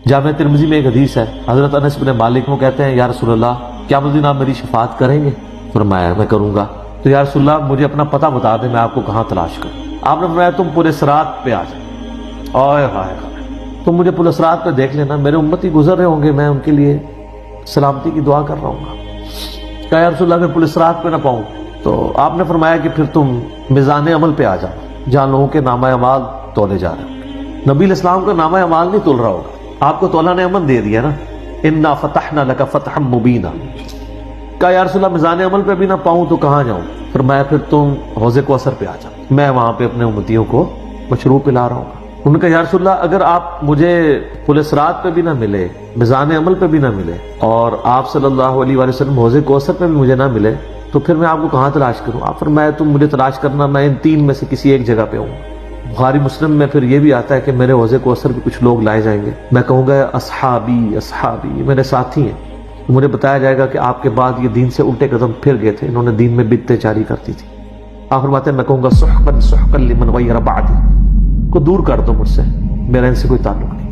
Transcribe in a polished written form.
جامع ترمذی میں ایک حدیث ہے، حضرت انس بن مالک وہ کہتے ہیں یا رسول اللہ قیامت الدین آپ میری شفاعت کریں گے؟ فرمایا میں کروں گا۔ تو یا رسول اللہ مجھے اپنا پتہ بتا دیں، میں آپ کو کہاں تلاش کروں؟ آپ نے فرمایا تم پورے صراط پہ آ جاؤ۔ اوئے ہائے ہائے، تم مجھے پورے صراط پہ دیکھ لینا، میرے امتی گزر رہے ہوں گے، میں ان کے لیے سلامتی کی دعا کر رہا ہوں گا۔ کہا یا رسول اللہ اگر پورے صراط پہ نہ پاؤں تو آپ نے فرمایا کہ پھر تم میزان عمل پہ آ جاؤ جہاں لوگوں کے نامہ اعمال تولے جا رہے ہیں۔ نبی علیہ السلام کا نامہ اعمال نہیں تول رہا ہوگا، آپ کو تولا نے امن دے دیا نا، انا فتحنا لک فتحا مبینا۔ کہا یا رسول اللہ میزان عمل پہ بھی نہ پاؤں تو کہاں جاؤں؟ فرمایا پھر تم حوض کوثر پہ آ جاؤ، میں وہاں پہ اپنے امتیوں کو مشروب پلا رہا ہوں گا۔ انہوں نے کہا یا رسول اللہ اگر آپ مجھے پل صراط پہ بھی نہ ملے، میزان عمل پہ بھی نہ ملے، اور آپ صلی اللہ علیہ وآلہ وسلم حوض کوثر پہ بھی مجھے نہ ملے تو پھر میں آپ کو کہاں تلاش کروں؟ آپ فرمایا تم مجھے تلاش کرنا، میں ان تین میں سے کسی ایک جگہ پہ ہوں۔ بخاری مسلم میں پھر یہ بھی آتا ہے کہ میرے حوض کوثر پہ کچھ لوگ لائے جائیں گے، میں کہوں گا اصحابی اصحابی، یہ میرے ساتھی ہیں۔ مجھے بتایا جائے گا کہ آپ کے بعد یہ دین سے الٹے قدم پھر گئے تھے، انہوں نے دین میں بدعتیں جاری کر دی تھی۔ آپ فرماتے ہیں میں کہوں گا سحقا سحقا لمن غیر بعدی، کو دور کر دو مجھ سے، میرا ان سے کوئی تعلق نہیں۔